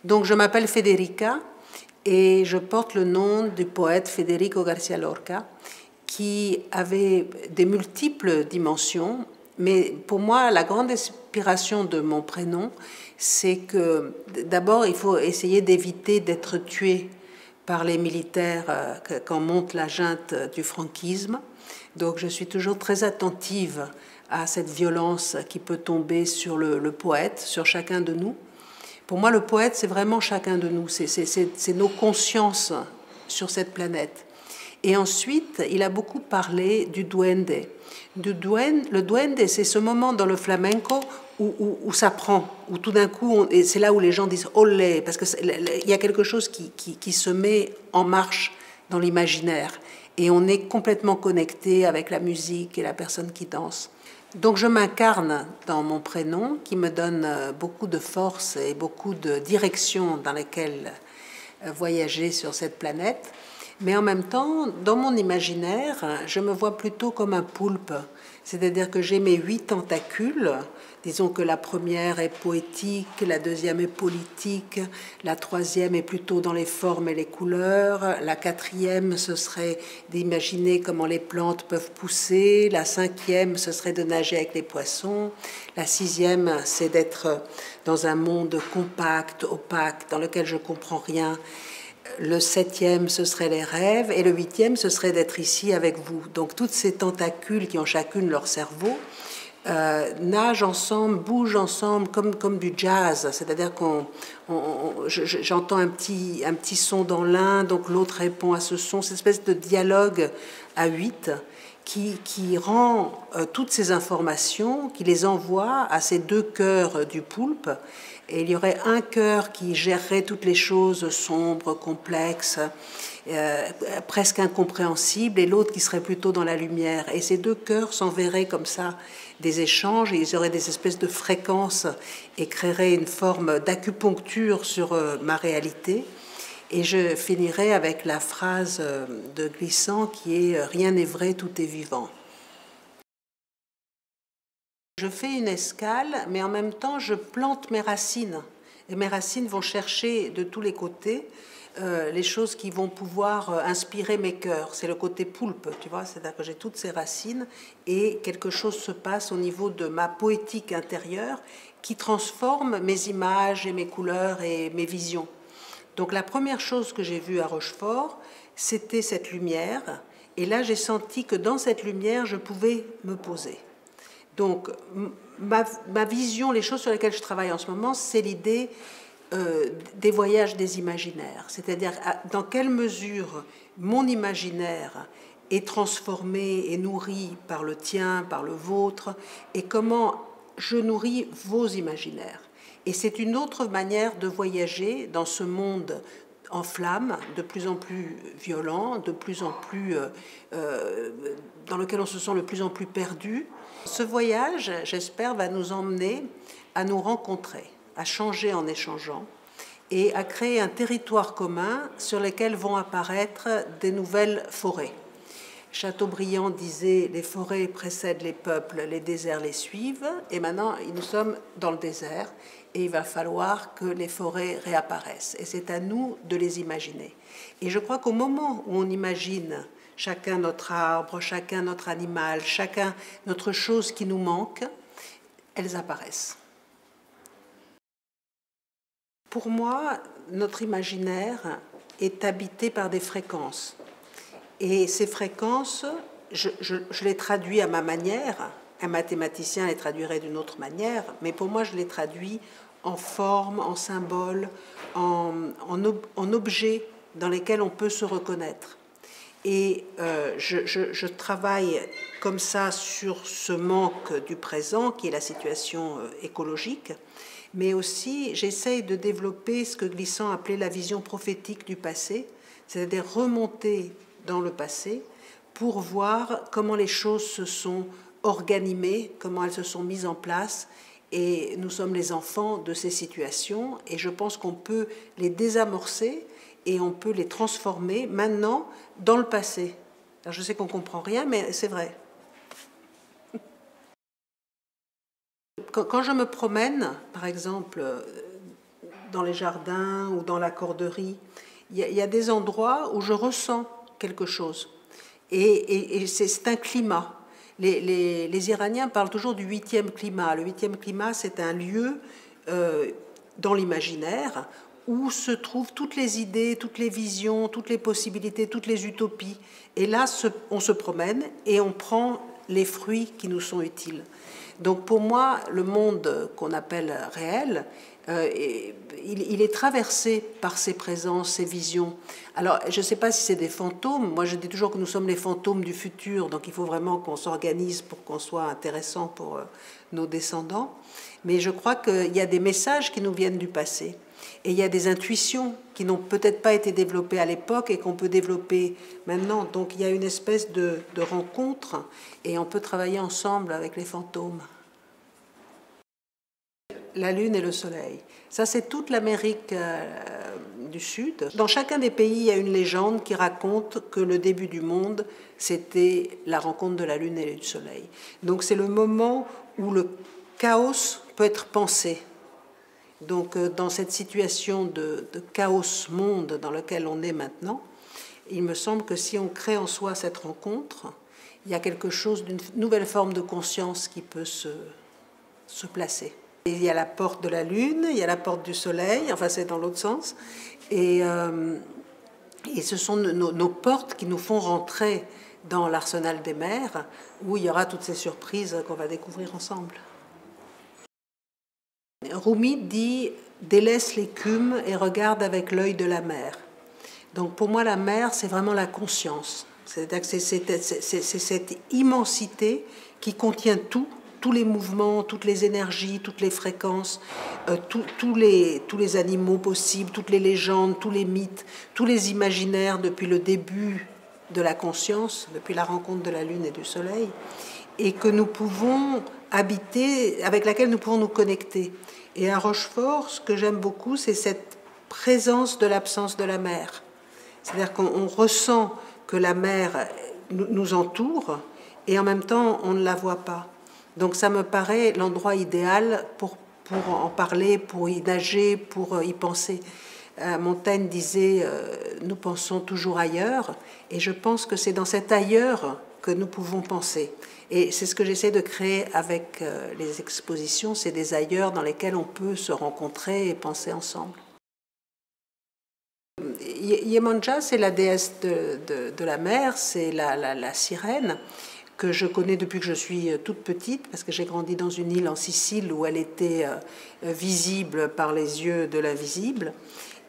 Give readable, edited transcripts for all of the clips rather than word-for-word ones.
Donc je m'appelle Federica et je porte le nom du poète Federico García Lorca, qui avait des multiples dimensions. Mais pour moi, la grande inspiration de mon prénom, c'est que d'abord, il faut essayer d'éviter d'être tué par les militaires quand monte la junte du franquisme. Donc je suis toujours très attentive à cette violence qui peut tomber sur le poète, sur chacun de nous. Pour moi, le poète, c'est vraiment chacun de nous, c'est nos consciences sur cette planète. Et ensuite, il a beaucoup parlé du duende. Le duende, c'est ce moment dans le flamenco où ça prend, où tout d'un coup, c'est là où les gens disent « olé », parce qu'il y a quelque chose qui se met en marche dans l'imaginaire. Et on est complètement connecté avec la musique et la personne qui danse. Donc je m'incarne dans mon prénom qui me donne beaucoup de force et beaucoup de direction dans lesquelles voyager sur cette planète. Mais en même temps, dans mon imaginaire, je me vois plutôt comme un poulpe. C'est-à-dire que j'ai mes 8 tentacules. Disons que la première est poétique, la deuxième est politique, la troisième est plutôt dans les formes et les couleurs, la quatrième, ce serait d'imaginer comment les plantes peuvent pousser, la cinquième, ce serait de nager avec les poissons, la sixième, c'est d'être dans un monde compact, opaque, dans lequel je ne comprends rien. Le septième, ce serait les rêves, et le huitième, ce serait d'être ici avec vous. Donc toutes ces tentacules qui ont chacune leur cerveau nagent ensemble, bougent ensemble comme du jazz. C'est-à-dire j'entends un petit son dans l'un, donc l'autre répond à ce son. Cette espèce de dialogue à 8 qui rend toutes ces informations, qui les envoie à ces 2 cœurs du poulpe. Et il y aurait un cœur qui gérerait toutes les choses sombres, complexes, presque incompréhensibles, et l'autre qui serait plutôt dans la lumière. Et ces 2 cœurs s'enverraient comme ça des échanges, et ils auraient des espèces de fréquences et créeraient une forme d'acupuncture sur ma réalité. Et je finirai avec la phrase de Glissant qui est « Rien n'est vrai, tout est vivant ». Je fais une escale, mais en même temps, je plante mes racines. Et mes racines vont chercher de tous les côtés les choses qui vont pouvoir inspirer mes cœurs. C'est le côté poulpe, tu vois, c'est-à-dire que j'ai toutes ces racines et quelque chose se passe au niveau de ma poétique intérieure qui transforme mes images et mes couleurs et mes visions. Donc la première chose que j'ai vue à Rochefort, c'était cette lumière. Et là, j'ai senti que dans cette lumière, je pouvais me poser. Donc, ma vision, les choses sur lesquelles je travaille en ce moment, c'est l'idée des voyages des imaginaires. C'est-à-dire dans quelle mesure mon imaginaire est transformé et nourri par le tien, par le vôtre, et comment je nourris vos imaginaires. Et c'est une autre manière de voyager dans ce monde en flammes, de plus en plus violent, de plus en plus dans lequel on se sent de plus en plus perdu. Ce voyage, j'espère, va nous emmener à nous rencontrer, à changer en échangeant et à créer un territoire commun sur lequel vont apparaître des nouvelles forêts. Chateaubriand disait « Les forêts précèdent les peuples, les déserts les suivent » et maintenant nous sommes dans le désert et il va falloir que les forêts réapparaissent et c'est à nous de les imaginer. Et je crois qu'au moment où on imagine chacun notre arbre, chacun notre animal, chacun notre chose qui nous manque, elles apparaissent. Pour moi, notre imaginaire est habité par des fréquences. Et ces fréquences, je les traduis à ma manière. Un mathématicien les traduirait d'une autre manière, mais pour moi, je les traduis en forme, en symbole, en objets dans lesquels on peut se reconnaître. Et je travaille comme ça sur ce manque du présent, qui est la situation écologique, mais aussi j'essaye de développer ce que Glissant appelait la vision prophétique du passé, c'est-à-dire remonter dans le passé pour voir comment les choses se sont organimées, comment elles se sont mises en place. Et nous sommes les enfants de ces situations et je pense qu'on peut les désamorcer et on peut les transformer maintenant dans le passé. Alors je sais qu'on ne comprend rien, mais c'est vrai. Quand je me promène, par exemple, dans les jardins ou dans la corderie. Il y a des endroits où je ressens quelque chose. Et c'est un climat. Les Iraniens parlent toujours du 8e climat. Le 8e climat, c'est un lieu dans l'imaginaire où se trouvent toutes les idées, toutes les visions, toutes les possibilités, toutes les utopies. Et là, on se promène et on prend les fruits qui nous sont utiles. Donc pour moi, le monde qu'on appelle réel, il est traversé par ces présences, ces visions. Alors, je ne sais pas si c'est des fantômes. Moi, je dis toujours que nous sommes les fantômes du futur, donc il faut vraiment qu'on s'organise pour qu'on soit intéressant pour nos descendants. Mais je crois qu'il y a des messages qui nous viennent du passé. Et il y a des intuitions qui n'ont peut-être pas été développées à l'époque et qu'on peut développer maintenant. Donc il y a une espèce de rencontre et on peut travailler ensemble avec les fantômes. La Lune et le Soleil. Ça, c'est toute l'Amérique du Sud. Dans chacun des pays, il y a une légende qui raconte que le début du monde, c'était la rencontre de la Lune et du Soleil. Donc c'est le moment où le chaos peut être pensé. Donc dans cette situation de chaos monde dans lequel on est maintenant, il me semble que si on crée en soi cette rencontre, il y a quelque chose d'une nouvelle forme de conscience qui peut se placer. Et il y a la porte de la Lune, il y a la porte du Soleil, enfin c'est dans l'autre sens, et ce sont nos portes qui nous font rentrer dans l'arsenal des mers, où il y aura toutes ces surprises qu'on va découvrir ensemble. Rumi dit « délaisse l'écume et regarde avec l'œil de la mer ». Donc pour moi, la mer, c'est vraiment la conscience. C'est-à-dire que c'est cette immensité qui contient tout, tous les mouvements, toutes les énergies, toutes les fréquences, tous les animaux possibles, toutes les légendes, tous les mythes, tous les imaginaires depuis le début de la conscience, depuis la rencontre de la Lune et du Soleil, et que nous pouvons habiter, avec laquelle nous pouvons nous connecter. Et à Rochefort, ce que j'aime beaucoup, c'est cette présence de l'absence de la mer. C'est-à-dire qu'on ressent que la mer nous entoure et en même temps, on ne la voit pas. Donc ça me paraît l'endroit idéal pour en parler, pour y nager, pour y penser. Montaigne disait « nous pensons toujours ailleurs » et je pense que c'est dans cet ailleurs que nous pouvons penser. Et c'est ce que j'essaie de créer avec les expositions, c'est des ailleurs dans lesquels on peut se rencontrer et penser ensemble. Yemanja, c'est la déesse de la mer, c'est la sirène que je connais depuis que je suis toute petite, parce que j'ai grandi dans une île en Sicile où elle était visible par les yeux de l'invisible.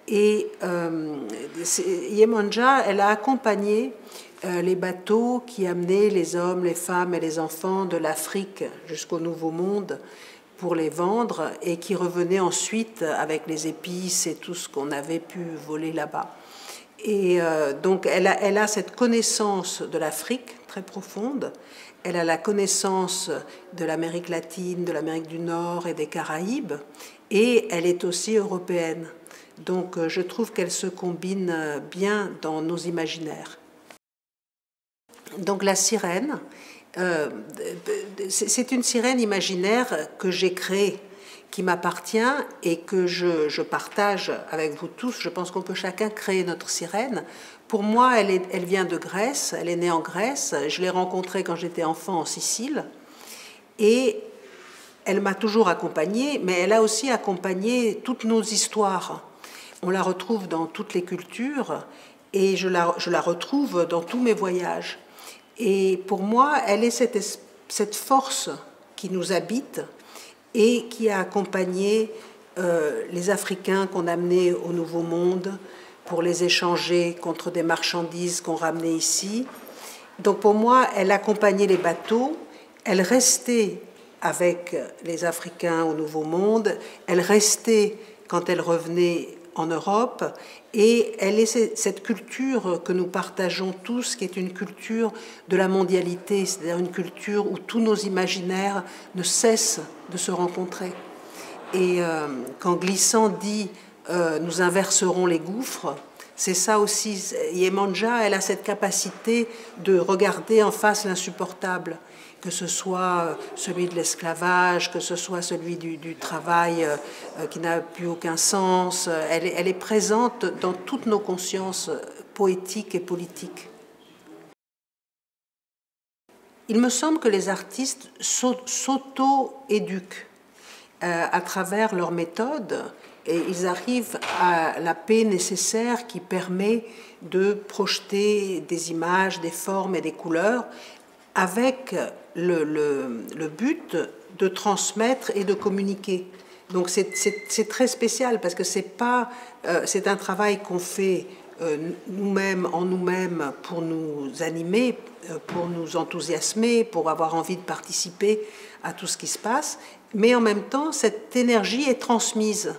Et Yemanja, elle a accompagné les bateaux qui amenaient les hommes, les femmes et les enfants de l'Afrique jusqu'au Nouveau Monde pour les vendre et qui revenaient ensuite avec les épices et tout ce qu'on avait pu voler là-bas. Et donc elle a cette connaissance de l'Afrique très profonde, elle a la connaissance de l'Amérique latine, de l'Amérique du Nord et des Caraïbes, et elle est aussi européenne. Donc je trouve qu'elle se combine bien dans nos imaginaires. Donc la sirène, c'est une sirène imaginaire que j'ai créée, qui m'appartient et que je partage avec vous tous. Je pense qu'on peut chacun créer notre sirène. Pour moi, elle vient de Grèce, elle est née en Grèce. Je l'ai rencontrée quand j'étais enfant en Sicile. Et elle m'a toujours accompagnée, mais elle a aussi accompagné toutes nos histoires. On la retrouve dans toutes les cultures et je la retrouve dans tous mes voyages. Et pour moi, elle est cette force qui nous habite et qui a accompagné les Africains qu'on amenait au Nouveau Monde pour les échanger contre des marchandises qu'on ramenait ici. Donc pour moi, elle accompagnait les bateaux, elle restait avec les Africains au Nouveau Monde, elle restait quand elle revenait en Europe, et elle est cette culture que nous partageons tous, qui est une culture de la mondialité, c'est-à-dire une culture où tous nos imaginaires ne cessent de se rencontrer. Et quand Glissant dit nous inverserons les gouffres, c'est ça aussi. Yemanja, elle a cette capacité de regarder en face l'insupportable. que ce soit celui de l'esclavage, que ce soit celui du travail qui n'a plus aucun sens. Elle est présente dans toutes nos consciences poétiques et politiques. Il me semble que les artistes s'auto-éduquent à travers leurs méthodes et ils arrivent à la paix nécessaire qui permet de projeter des images, des formes et des couleurs avec le but de transmettre et de communiquer. Donc c'est très spécial parce que c'est un travail qu'on fait nous-mêmes, en nous-mêmes, pour nous animer, pour nous enthousiasmer, pour avoir envie de participer à tout ce qui se passe, mais en même temps, cette énergie est transmise.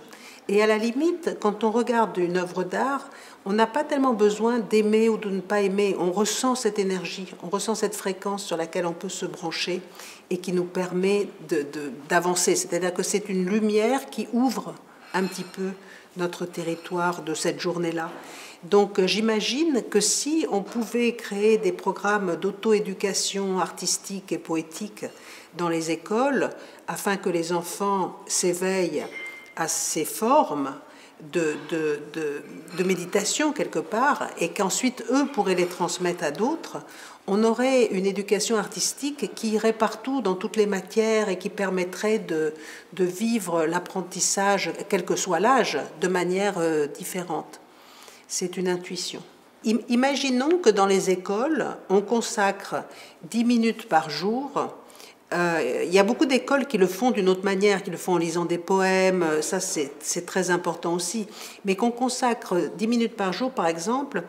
Et à la limite, quand on regarde une œuvre d'art, on n'a pas tellement besoin d'aimer ou de ne pas aimer. On ressent cette énergie, on ressent cette fréquence sur laquelle on peut se brancher et qui nous permet d'avancer. C'est-à-dire que c'est une lumière qui ouvre un petit peu notre territoire de cette journée-là. Donc j'imagine que si on pouvait créer des programmes d'auto-éducation artistique et poétique dans les écoles, afin que les enfants s'éveillent à ces formes de méditation quelque part, et qu'ensuite eux pourraient les transmettre à d'autres, on aurait une éducation artistique qui irait partout dans toutes les matières et qui permettrait de vivre l'apprentissage, quel que soit l'âge, de manière différente. C'est une intuition. Imaginons que dans les écoles, on consacre 10 minutes par jour. Il y a beaucoup d'écoles qui le font d'une autre manière, qui le font en lisant des poèmes, ça c'est très important aussi, mais qu'on consacre 10 minutes par jour, par exemple,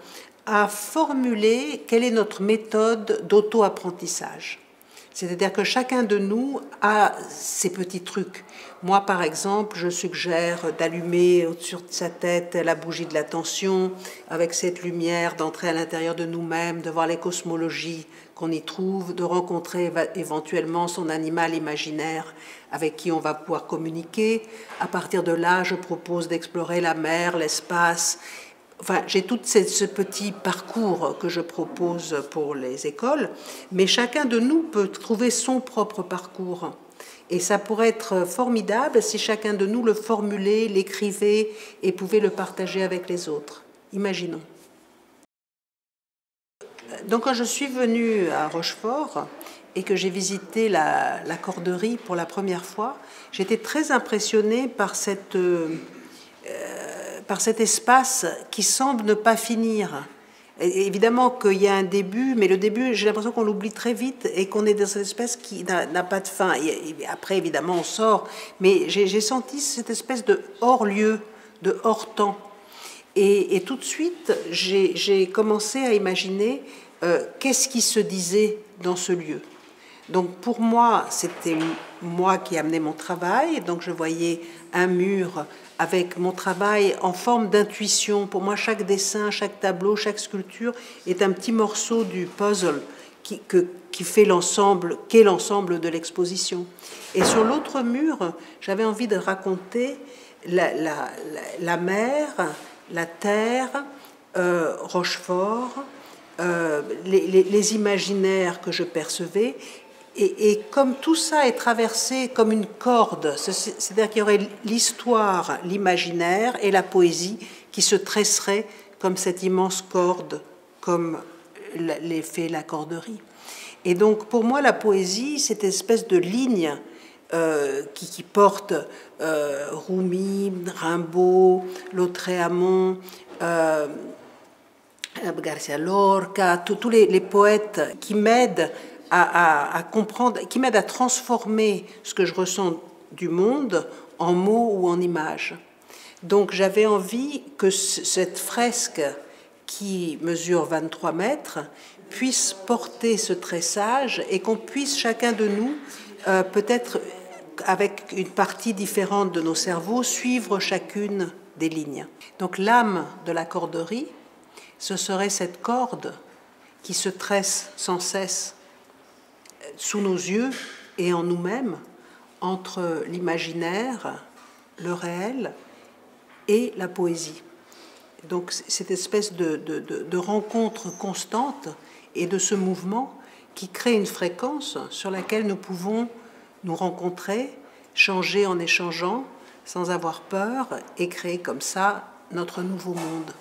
à formuler quelle est notre méthode d'auto-apprentissage. C'est-à-dire que chacun de nous a ses petits trucs. Moi, par exemple, je suggère d'allumer au-dessus de sa tête la bougie de l'attention, avec cette lumière, d'entrer à l'intérieur de nous-mêmes, de voir les cosmologies qu'on y trouve, de rencontrer éventuellement son animal imaginaire avec qui on va pouvoir communiquer. À partir de là, je propose d'explorer la mer, l'espace. Enfin, j'ai tout ce petit parcours que je propose pour les écoles, mais chacun de nous peut trouver son propre parcours. Et ça pourrait être formidable si chacun de nous le formulait, l'écrivait et pouvait le partager avec les autres. Imaginons. Donc quand je suis venue à Rochefort et que j'ai visité la corderie pour la première fois, j'étais très impressionnée par cet espace qui semble ne pas finir. Et évidemment qu'il y a un début, mais le début, j'ai l'impression qu'on l'oublie très vite et qu'on est dans cette espèce qui n'a pas de fin. Et après, évidemment, on sort, mais j'ai senti cette espèce de hors-lieu, de hors-temps. Et tout de suite, j'ai commencé à imaginer qu'est-ce qui se disait dans ce lieu. Donc pour moi, c'était moi qui amenais mon travail, donc je voyais un mur avec mon travail en forme d'intuition. Pour moi, chaque dessin, chaque tableau, chaque sculpture est un petit morceau du puzzle qui fait l'ensemble, qu'est l'ensemble de l'exposition. Et sur l'autre mur, j'avais envie de raconter la mer, la terre, Rochefort, les imaginaires que je percevais. Et comme tout ça est traversé comme une corde, c'est-à-dire qu'il y aurait l'histoire, l'imaginaire et la poésie qui se tresseraient comme cette immense corde, comme l'est fait la corderie. Et donc pour moi, la poésie, cette espèce de ligne qui porte Rumi, Rimbaud, Lautréamont, Garcia Lorca, tous les poètes qui m'aident à comprendre, qui m'aident à transformer ce que je ressens du monde en mots ou en images. Donc j'avais envie que cette fresque qui mesure 23 mètres puisse porter ce tressage et qu'on puisse chacun de nous, peut-être avec une partie différente de nos cerveaux, suivre chacune des lignes. Donc l'âme de la corderie, ce serait cette corde qui se tresse sans cesse sous nos yeux et en nous-mêmes, entre l'imaginaire, le réel et la poésie. Donc cette espèce de rencontre constante et de ce mouvement qui crée une fréquence sur laquelle nous pouvons nous rencontrer, changer en échangeant, sans avoir peur, et créer comme ça notre nouveau monde.